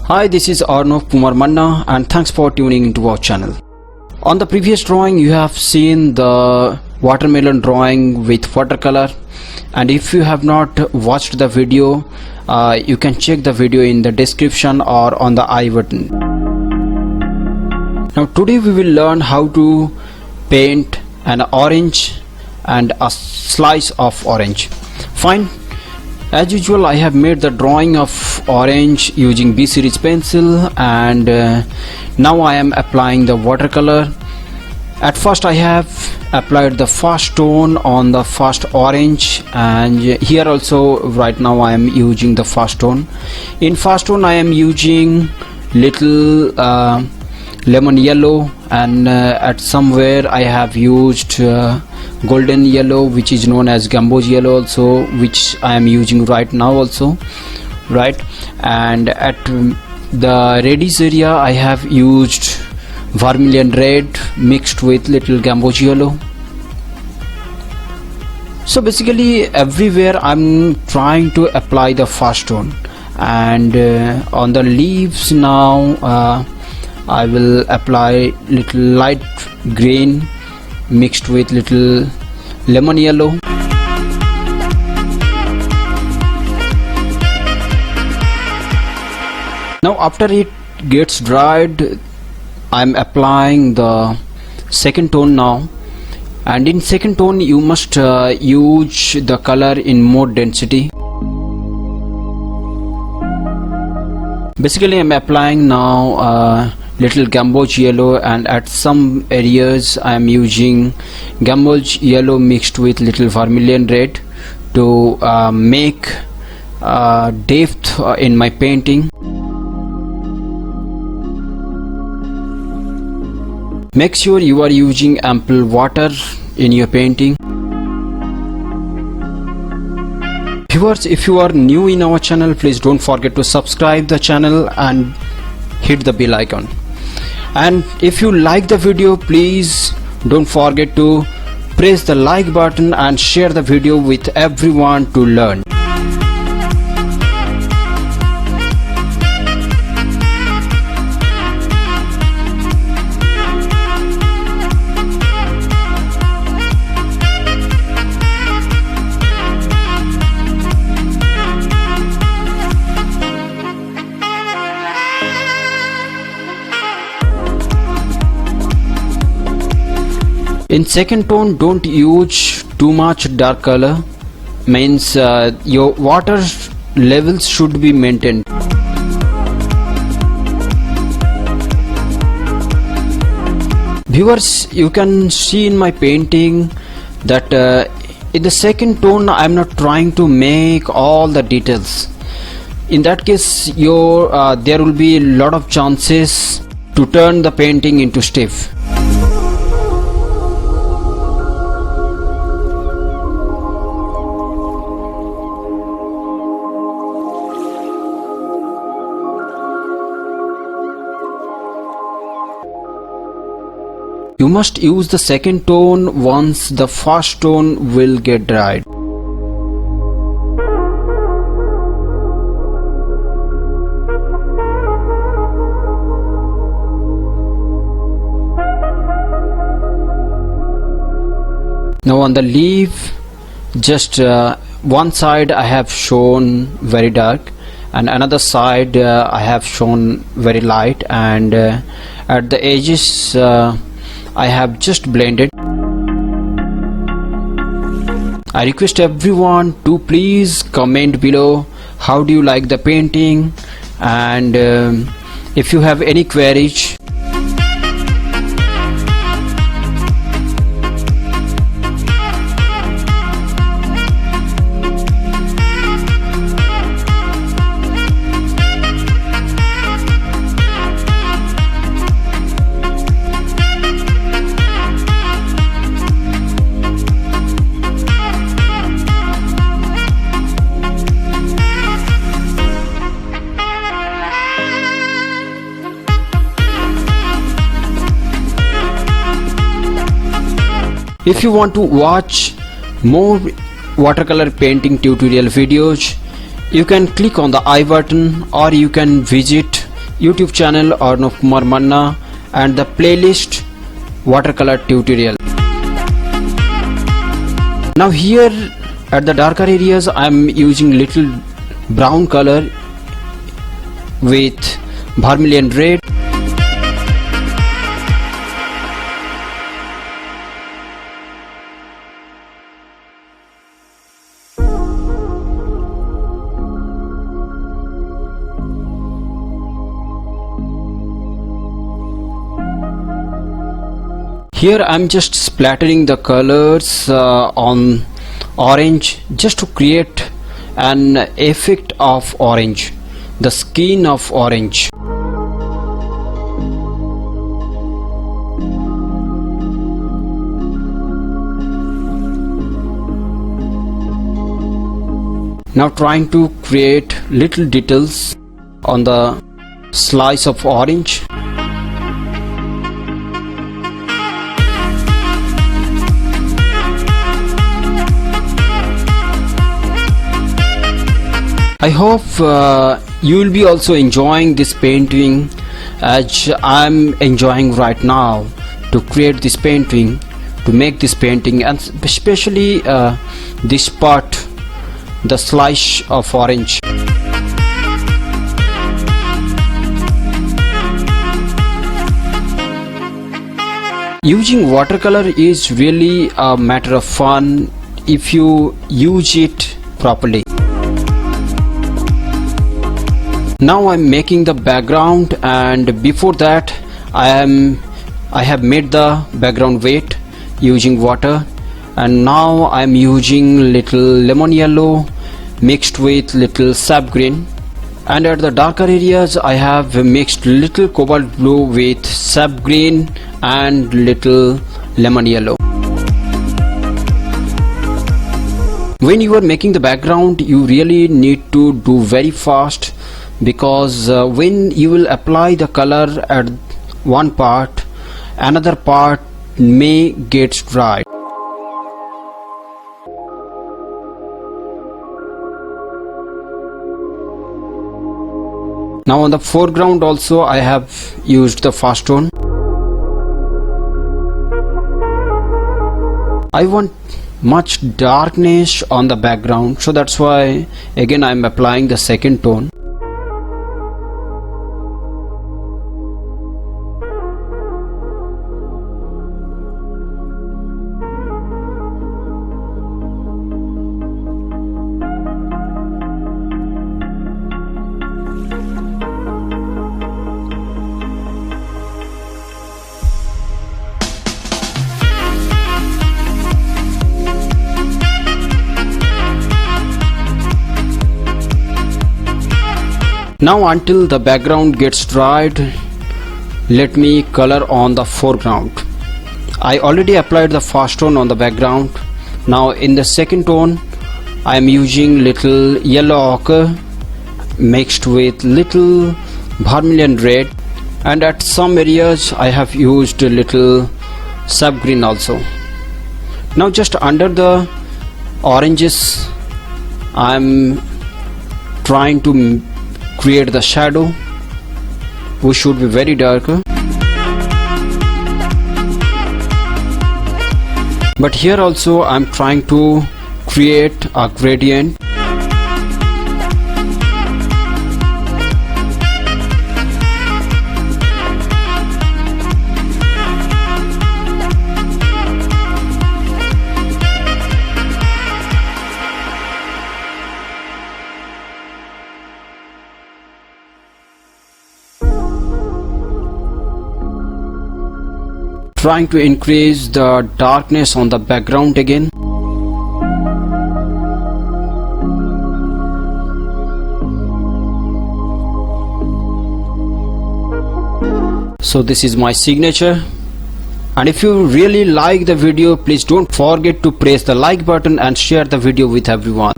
Hi, this is Kumar and thanks for tuning into our channel. On the previous drawing you have seen the watermelon drawing with watercolor, and if you have not watched the video you can check the video in the description or on the I button. Now today we will learn how to paint an orange and a slice of orange. Fine. As usual, I have made the drawing of orange using B series pencil, and now I am applying the watercolor. At first I have applied the first tone on the first orange, and here also right now I am using the first tone. In first tone I am using little lemon yellow, and at somewhere I have used golden yellow, which is known as gamboge yellow also, which I am using right now also, right? And at the reddish area I have used vermilion red mixed with little gamboge yellow. So basically everywhere I'm trying to apply the first tone, and on the leaves now I will apply little light green mixed with little lemon yellow. Now after it gets dried I am applying the second tone now, and in second tone you must use the color in more density. Basically I am applying now little gamboge yellow, and at some areas I am using gamboge yellow mixed with little vermilion red to make depth in my painting. Make sure you are using ample water in your painting. Viewers, if you are new in our channel, please don't forget to subscribe the channel and hit the bell icon. And if you like the video, please don't forget to press the like button and share the video with everyone to learn. In second tone don't use too much dark color, means your water levels should be maintained. Viewers, you can see in my painting that in the second tone I am not trying to make all the details. In that case there will be a lot of chances to turn the painting into stiff. You must use the second tone once the first tone will get dried. Now on the leaf, just one side I have shown very dark and another side I have shown very light, and at the edges I have just blended. I request everyone to please comment below how do you like the painting, and if you have any queries. If you want to watch more watercolor painting tutorial videos, you can click on the I button, or you can visit YouTube channel of Kumar and the playlist watercolor tutorial. Now here at the darker areas I am using little brown color with vermilion red. Here I am just splattering the colors on orange just to create an effect of orange, the skin of orange. Now trying to create little details on the slice of orange. I hope you will be also enjoying this painting as I am enjoying right now to create this painting, to make this painting, and especially this part, the slice of orange. Using watercolor is really a matter of fun if you use it properly. Now I'm making the background, and before that I have made the background wet using water, and now I'm using little lemon yellow mixed with little sap green, and at the darker areas I have mixed little cobalt blue with sap green and little lemon yellow. When you are making the background you really need to do very fast, because when you will apply the color at one part, another part may get dry. Now on the foreground also I have used the fast tone. I want much darkness on the background, so that's why again I am applying the second tone. Now until the background gets dried, let me color on the foreground. I already applied the fast tone on the background. Now in the second tone I am using little yellow ochre mixed with little vermilion red, and at some areas I have used a little sap green also. Now just under the oranges I am trying to create the shadow, which should be very dark, but here also I am trying to create a gradient. Trying to increase the darkness on the background again. So this is my signature, and if you really like the video, please don't forget to press the like button and share the video with everyone.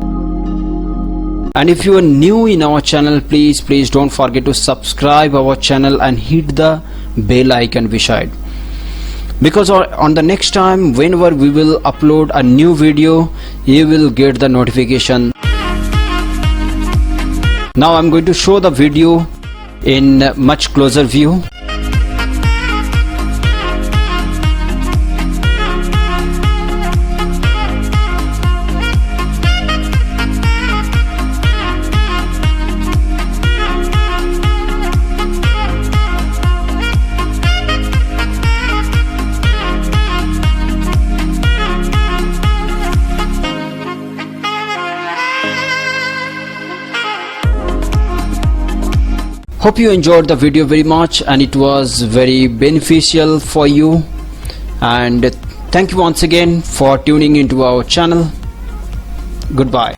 And if you are new in our channel, please don't forget to subscribe our channel and hit the bell icon beside, because on the next time whenever we will upload a new video, you will get the notification. Now I'm going to show the video in much closer view. Hope you enjoyed the video very much and it was very beneficial for you, and thank you once again for tuning into our channel. Goodbye.